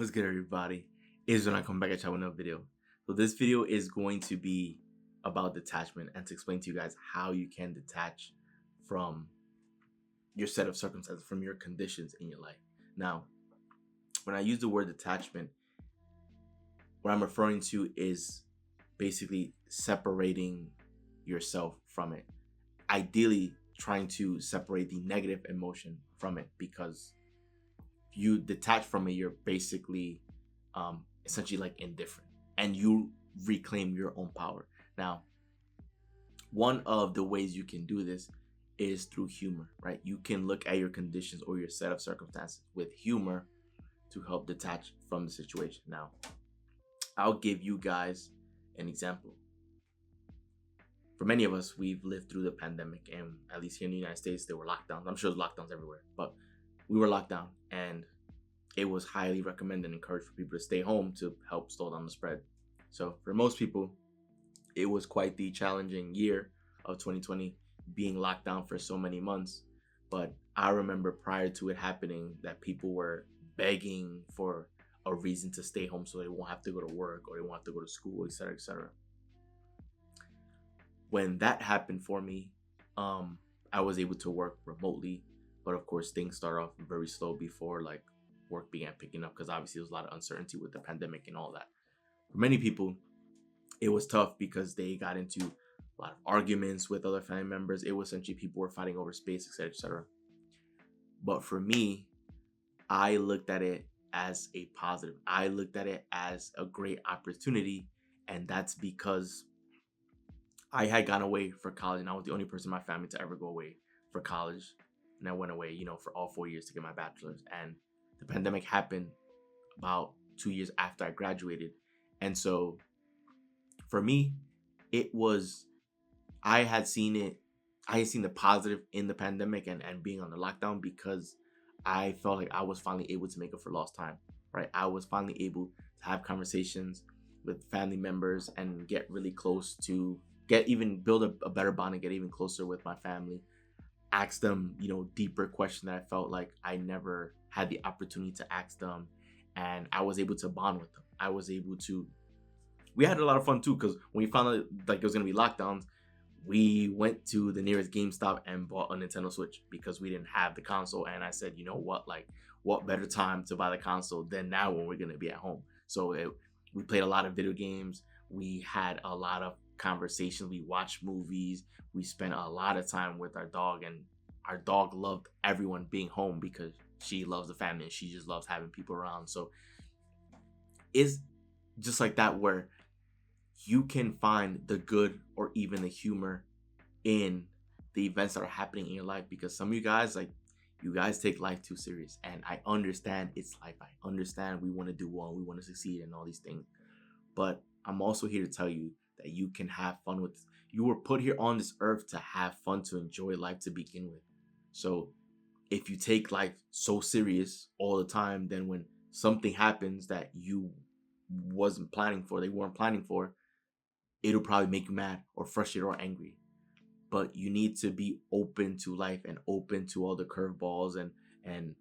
What's good, everybody? Is when I come back at y'all with another video. So this video is going to be about detachment and to explain to you guys how you can detach from your set of circumstances, from your conditions in your life. Now, when I use the word detachment, what I'm referring to is basically separating yourself from it. Ideally, trying to separate the negative emotion from it, because you detach from it, you're basically essentially like indifferent, and you reclaim your own power. Now, one of the ways you can do this is through humor, right? You can look at your conditions or your set of circumstances with humor to help detach from the situation. Now, I'll give you guys an example. For many of us, we've lived through the pandemic, and at least here in the United States, there were lockdowns. I'm sure there's lockdowns everywhere, but we were locked down, and it was highly recommended and encouraged for people to stay home to help slow down the spread. So for most people, it was quite the challenging year of 2020, being locked down for so many months. But I remember prior to it happening that people were begging for a reason to stay home so they won't have to go to work or they won't have to go to school, etc., etc. When that happened for me, I was able to work remotely, but of course things started off very slow before like work began picking up, because obviously there was a lot of uncertainty with the pandemic and all that. For many people, it was tough because they got into a lot of arguments with other family members. It was essentially people were fighting over space, etc., etc. But for me, I looked at it as a positive. I looked at it as a great opportunity, and that's because I had gone away for college, and I was the only person in my family to ever go away for college. And I went away, for all 4 years to get my bachelor's. And the pandemic happened about 2 years after I graduated. And so for me, it was, I had seen the positive in the pandemic and being on the lockdown, because I felt like I was finally able to make up for lost time, right? I was finally able to have conversations with family members and get really close to build a better bond and get even closer with my family. Ask them, deeper questions that I felt like I never had the opportunity to ask them. And I was able to bond with them. We had a lot of fun too, because when we found out like there was gonna be lockdowns, we went to the nearest GameStop and bought a Nintendo Switch because we didn't have the console. And I said, you know what, like, what better time to buy the console than now when we're gonna be at home? So we played a lot of video games. We had a lot of conversations. We watched movies. We spent a lot of time with our dog, and our dog loved everyone being home because she loves the family and she just loves having people around. So it's just like that, where you can find the good or even the humor in the events that are happening in your life, because some of you guys, like, you guys take life too serious, and I understand it's life. I understand we want to do well, we want to succeed and all these things, but I'm also here to tell you that you can have fun with this. You were put here on this earth to have fun, to enjoy life to begin with. So if you take life so serious all the time, then when something happens that you they weren't planning for, it'll probably make you mad or frustrated or angry. But you need to be open to life and open to all the curveballs and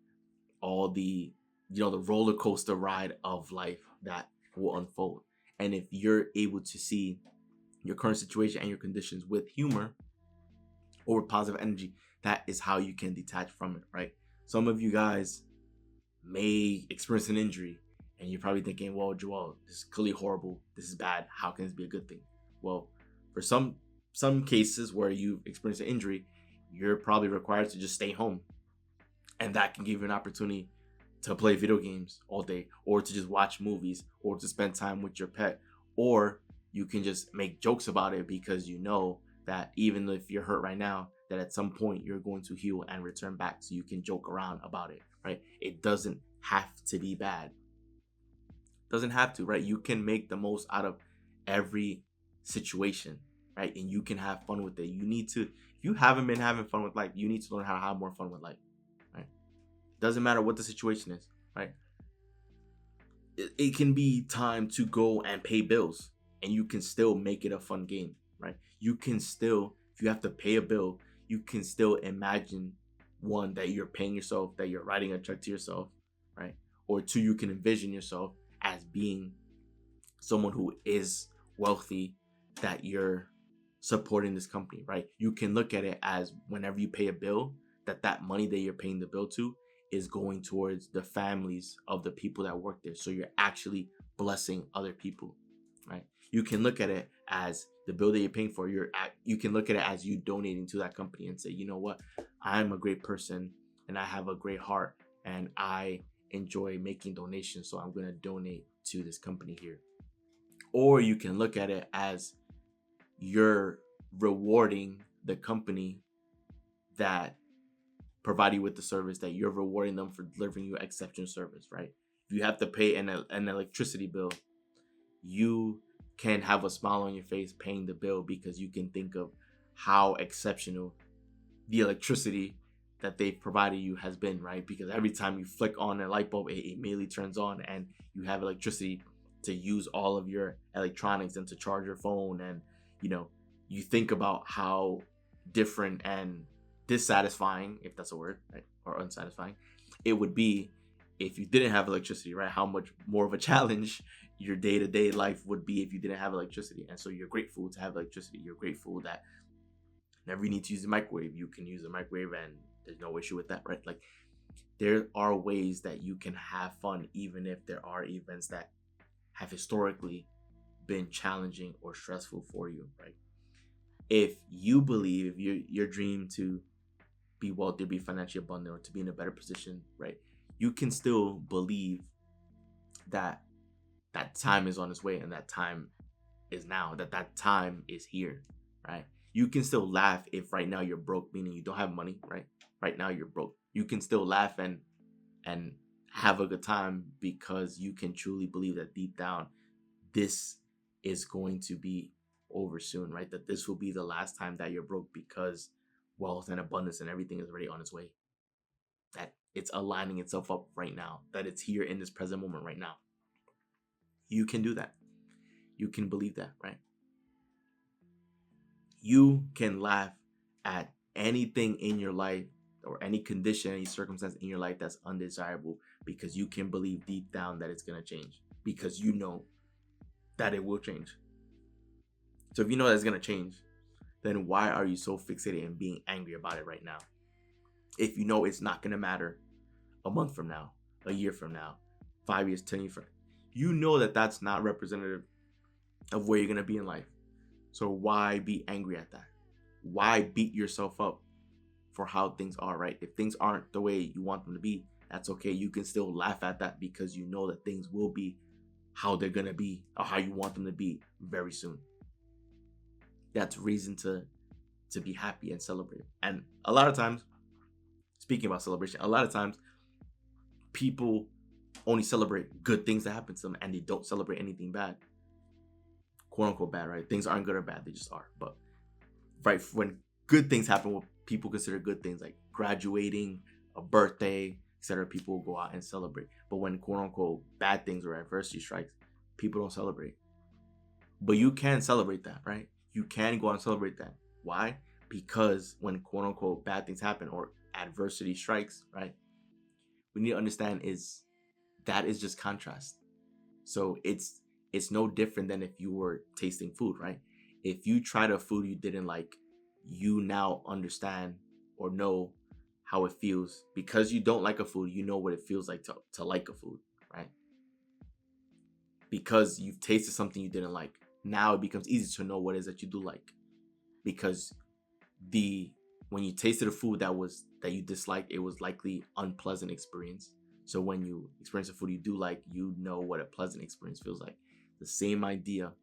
all the the roller coaster ride of life that will unfold. And if you're able to see your current situation and your conditions with humor or with positive energy, that is how you can detach from it, right? Some of you guys may experience an injury, and you're probably thinking, well, Joel, this is clearly horrible. This is bad. How can this be a good thing? Well, for some cases where you've experienced an injury, you're probably required to just stay home. And that can give you an opportunity to play video games all day, or to just watch movies, or to spend time with your pet. Or you can just make jokes about it, because you know that even if you're hurt right now, that at some point you're going to heal and return back. So you can joke around about it, right? It doesn't have to be bad. Doesn't have to, right? You can make the most out of every situation, right? And you can have fun with it. You need to, if you haven't been having fun with life, you need to learn how to have more fun with life, right? Doesn't matter what the situation is, right? It can be time to go and pay bills, and you can still make it a fun game, right? You can still, if you have to pay a bill, you can still imagine one that you're paying yourself, that you're writing a check to yourself, right? or two, you can envision yourself as being someone who is wealthy, that you're supporting this company, right? You can look at it as whenever you pay a bill, that money that you're paying the bill to is going towards the families of the people that work there. So you're actually blessing other people, right? You can look at it as the bill that you're paying for. You can look at it as you donating to that company and say, you know what, I'm a great person and I have a great heart and I enjoy making donations, so I'm going to donate to this company here. Or you can look at it as you're rewarding the company that provide you with the service, that you're rewarding them for delivering you exceptional service, right? If you have to pay an electricity bill, you can have a smile on your face paying the bill because you can think of how exceptional the electricity that they've provided you has been, right? Because every time you flick on a light bulb, it immediately turns on and you have electricity to use all of your electronics and to charge your phone. And you think about how different and dissatisfying, if that's a word, right, or unsatisfying it would be if you didn't have electricity, right? How much more of a challenge your day-to-day life would be if you didn't have electricity. And so you're grateful to have electricity. You're grateful that whenever you need to use the microwave, you can use the microwave and there's no issue with that, right? Like, there are ways that you can have fun even if there are events that have historically been challenging or stressful for you, right? If you believe, if your dream to be wealthy, be financially abundant, or to be in a better position, right, you can still believe that time is on its way and that time is now, that time is here, right? You can still laugh if right now you're broke, meaning you don't have money, right? Right now you're broke. You can still laugh and have a good time because you can truly believe that deep down this is going to be over soon, right? That this will be the last time that you're broke because wealth and abundance and everything is already on its way. That it's aligning itself up right now, that it's here in this present moment right now. You can do that. You can believe that, right? You can laugh at anything in your life or any condition, any circumstance in your life that's undesirable because you can believe deep down that it's going to change, because you know that it will change. So if you know that it's going to change, then why are you so fixated and being angry about it right now? If you know it's not going to matter a month from now, a year from now, 5 years, 10 years from now, you know that that's not representative of where you're going to be in life. So why be angry at that? Why beat yourself up for how things are, right? If things aren't the way you want them to be, that's okay. You can still laugh at that because you know that things will be how they're going to be or how you want them to be very soon. That's reason to be happy and celebrate. And a lot of times, speaking about celebration, a lot of times people only celebrate good things that happen to them and they don't celebrate anything bad. Quote unquote bad, right? Things aren't good or bad, they just are. But right, when good things happen, what people consider good things like graduating, a birthday, etc., people will go out and celebrate. But when quote unquote bad things or adversity strikes, people don't celebrate. But you can celebrate that, right? You can go out and celebrate that. Why? Because when quote unquote bad things happen or adversity strikes, right, we need to understand is that is just contrast. So it's no different than if you were tasting food, right? If you tried a food you didn't like, you now understand or know how it feels. Because you don't like a food, you know what it feels like to like a food, right? Because you've tasted something you didn't like, now it becomes easy to know what it is that you do like. Because when you tasted a food that you disliked, it was likely unpleasant experience. So when you experience a food you do like, you know what a pleasant experience feels like. The same idea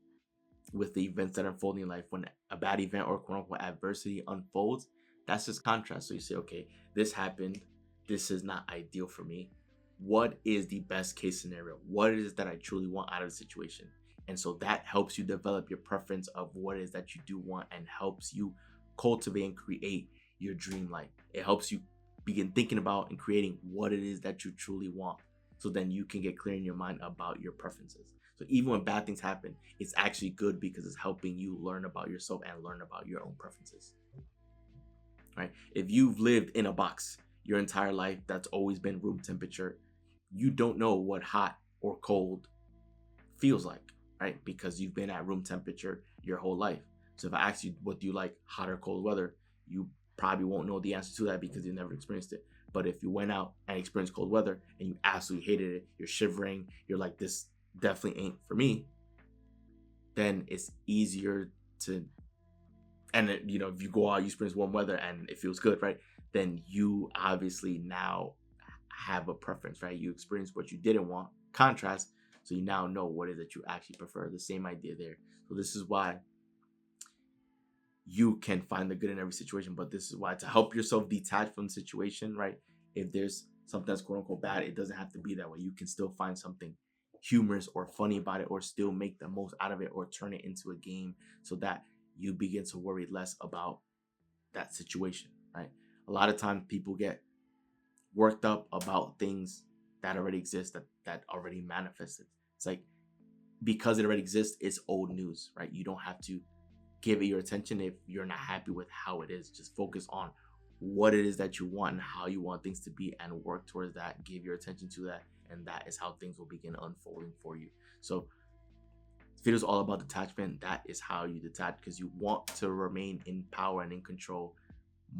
with the events that unfold in life. When a bad event or quote unquote adversity unfolds, that's just contrast. So you say, okay, this happened. This is not ideal for me. What is the best case scenario? What is it that I truly want out of the situation? And so that helps you develop your preference of what it is that you do want and helps you cultivate and create your dream life. It helps you begin thinking about and creating what it is that you truly want. So then you can get clear in your mind about your preferences. So even when bad things happen, it's actually good because it's helping you learn about yourself and learn about your own preferences. Right? If you've lived in a box your entire life that's always been room temperature, you don't know what hot or cold feels like, right? Because you've been at room temperature your whole life. So if I ask you, what do you like, hot or cold weather, you probably won't know the answer to that because you never experienced it. But if you went out and experienced cold weather and you absolutely hated it, you're shivering, you're like, this definitely ain't for me, then it's easier to, and if you go out, you experience warm weather and it feels good, right? Then you obviously now have a preference, right? You experience what you didn't want, contrast, so you now know what it is that you actually prefer. The same idea there. So this is why you can find the good in every situation, but this is why, to help yourself detach from the situation, right? If there's something that's quote unquote bad, it doesn't have to be that way. You can still find something humorous or funny about it, or still make the most out of it, or turn it into a game so that you begin to worry less about that situation, right? A lot of times people get worked up about things that already exist, that already manifested. It's like, because it already exists, it's old news, right? You don't have to give it your attention if you're not happy with how it is. Just focus on what it is that you want and how you want things to be, and work towards that. Give your attention to that, and that is how things will begin unfolding for you. So this video is all about detachment. That is how you detach, because you want to remain in power and in control,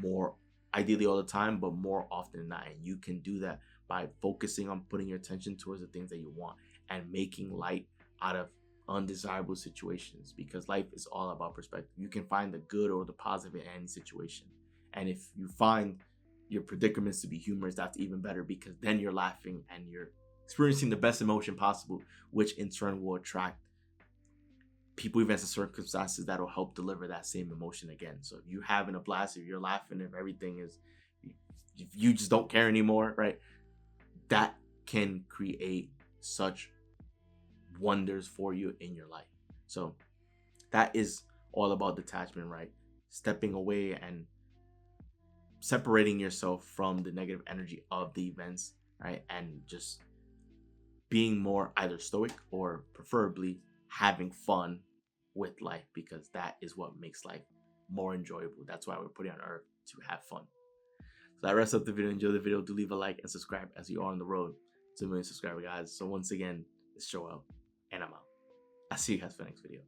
more ideally all the time, but more often than not. And you can do that by focusing on putting your attention towards the things that you want, and making light out of undesirable situations, because life is all about perspective. You can find the good or the positive in any situation. And if you find your predicaments to be humorous, that's even better, because then you're laughing and you're experiencing the best emotion possible, which in turn will attract people, events, and circumstances that will help deliver that same emotion again. So if you're having a blast, if you're laughing, if everything is, if you just don't care anymore, right? That can create such wonders for you in your life. So that is all about detachment, right? Stepping away and separating yourself from the negative energy of the events, right? And just being more either stoic, or preferably having fun with life, because that is what makes life more enjoyable. That's why we're putting on earth, to have fun. So that wraps up the video. Enjoy the video. Do leave a like and subscribe, as you are on the road to 1 million subscribers, guys. So once again, it's Joel, and I'm out. I'll see you guys for the next video.